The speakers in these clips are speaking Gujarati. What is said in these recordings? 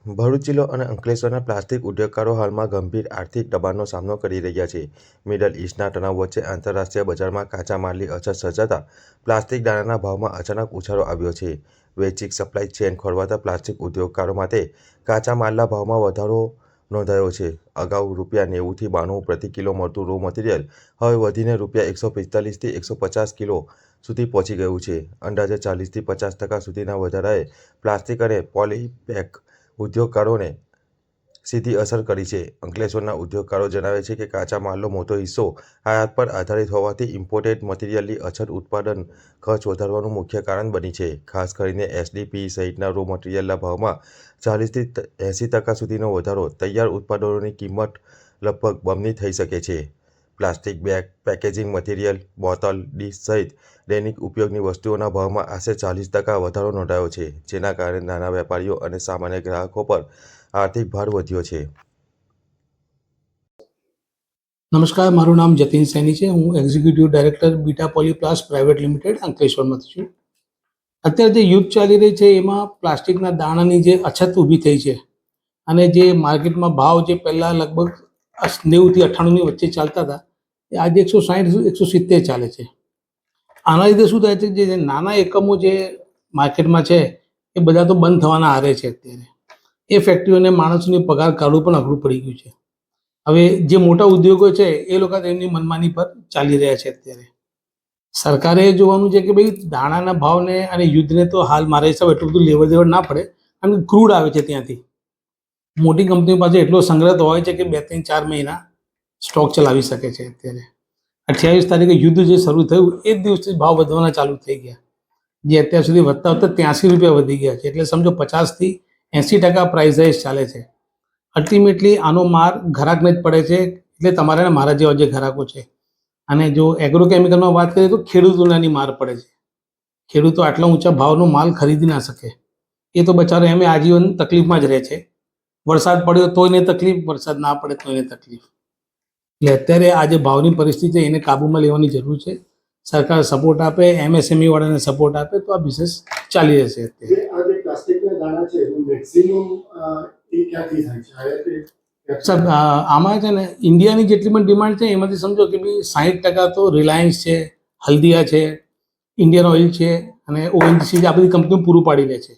ભરૂચ જિલ્લો અને અંકલેશ્વરના પ્લાસ્ટિક ઉદ્યોગકારો હાલમાં ગંભીર આર્થિક દબાણનો સામનો કરી રહ્યા છે. મિડલ ઈસ્ટના તણાવ વચ્ચે આંતરરાષ્ટ્રીય બજારમાં કાચા માલની અછત સર્જાતા પ્લાસ્ટિક દાણાના ભાવમાં અચાનક ઉછાળો આવ્યો છે. વૈશ્વિક સપ્લાય ચેન ખોરવાતા પ્લાસ્ટિક ઉદ્યોગકારો માટે કાચા માલના ભાવમાં વધારો નોંધાયો છે. અગાઉ ₹90થી ₹92 પ્રતિ કિલો મળતું રો મટીરિયલ હવે વધીને ₹145થી ₹150 કિલો સુધી પહોંચી ગયું છે. અંદાજે 40થી 50% સુધીના વધારાએ પ્લાસ્ટિક અને પોલીપેક ઉદ્યોગકારોને સીધી અસર કરી છે. અંકલેશ્વરના ઉદ્યોગકારો જણાવે છે કે કાચા માલનો મોટો હિસ્સો આયાત પર આધારિત હોવાથી ઇમ્પોર્ટેડ મટીરિયલની અછત ઉત્પાદન ખર્ચ વધારવાનું મુખ્ય કારણ બની છે. ખાસ કરીને SDP સહિતના રો મટીરિયલના ભાવમાં 40થી 80% સુધીનો વધારો તૈયાર ઉત્પાદનોની કિંમત લગભગ બમણી થઈ શકે છે. Plastic bag, packaging material, bottle, dish સહિત દૈનિક ઉપયોગની વસ્તુઓના ભાવમાં આશરે 40% વધારો નોંધાયો છે, જેના કારણે નાના વેપારીઓ અને સામાન્ય ગ્રાહકો પર આર્થિક ભાર વધ્યો છે. નમસ્કાર, મારું નામ જતીન સૈની છે. હું executive director Beta Polyplast Private Limited અંકલેશ્વરમાંથી છું. અત્યારે જે યુદ્ધ ચાલી રહી છે એમાં પ્લાસ્ટિકના દાણાની જે અછત ઊભી થઈ છે અને જે માર્કેટમાં ભાવ જે પહેલાં લગભગ 90થી 98ની વચ્ચે ચાલતા હતા એ આજે 160-170 ચાલે છે. આના લીધે શું થાય છે, જે નાના એકમો જે માર્કેટમાં છે એ બધા તો બંધ થવાના આરે છે. અત્યારે એ ફેક્ટરીઓને માણસોની પગાર કાઢવું પણ અઘરું પડી ગયું છે. હવે જે મોટા ઉદ્યોગો છે એ લોકો એમની મનમાની પર ચાલી રહ્યા છે. અત્યારે સરકારે જોવાનું છે કે ભાઈ દાણાના ભાવને અને યુદ્ધને તો હાલ મારા હિસાબે એટલું બધું લેવડ દેવડ ના પડે, કારણ કે ક્રૂડ આવે છે ત્યાંથી. મોટી કંપનીઓ પાસે એટલો સંગ્રહ તો હોય છે કે 2-3-4 મહિના સ્ટોક ચલાવી શકે છે. અત્યારે 28 તારીખે યુદ્ધ જે શરૂ થયું એ જ દિવસથી ભાવ વધવાના ચાલુ થઈ ગયા, જે અત્યાર સુધી વધતા વધતા ₹83 વધી ગયા છે. એટલે સમજો 50થી 80% પ્રાઇસ રાઇઝ ચાલે છે. અલ્ટિમેટલી આનો માર ગ્રાહકને જ પડે છે, એટલે તમારા અને મારા જેવા જે ગ્રાહકો છે. અને જો એગ્રોકેમિકલમાં વાત કરીએ તો ખેડૂતોની માર પડે છે. ખેડૂતો આટલા ઊંચા ભાવનો માલ ખરીદી ના શકે, એ તો બચારો એમ આજીવન તકલીફમાં જ રહે છે. વરસાદ પડ્યો તો એને તકલીફ, વરસાદ ના પડે તો એને તકલીફ. એટલે અત્યારે આ જે ભાવની પરિસ્થિતિ એને કાબૂમાં લેવાની જરૂર છે. સરકાર સપોર્ટ આપે, MSME વાળાને સપોર્ટ આપે તો આ બિઝનેસ ચાલી રહેશે. અત્યારે આ જે પ્લાસ્ટિકના દાણા છે એનું મેક્સિમમ એ ક્યાંથી થાય છે? સાહેબ, આમાં છે ને ઇન્ડિયાની જેટલી પણ ડિમાન્ડ છે એમાંથી સમજો કે ભાઈ 60% તો રિલાયન્સ છે, હલ્દિયા છે, ઇન્ડિયન ઓઇલ છે અને ONGC આ બધી કંપનીઓ પૂરું પાડી લે છે.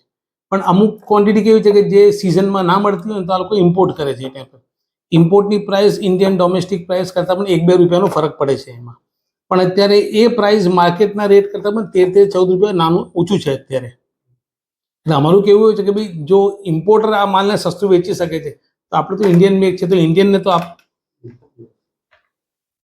પણ અમુક ક્વોન્ટિટી કેવી છે કે જે સિઝનમાં ના મળતી હોય તો આ લોકો ઇમ્પોર્ટ કરે છે. એ ટાઈપ ઇમ્પોર્ટની પ્રાઇસ ઇન્ડિયન ડોમેસ્ટિક પ્રાઇસ કરતાં પણ ₹1-2 ફરક પડે છે એમાં. પણ અત્યારે એ પ્રાઇસ માર્કેટના રેટ કરતાં પણ ₹13-14 નાનું ઓછું છે અત્યારે. એટલે અમારું કેવું એવું છે કે ભાઈ જો ઇમ્પોર્ટર આ માલને સસ્તું વેચી શકે છે તો આપણે તો ઇન્ડિયન મેક છે, તો ઇન્ડિયનને તો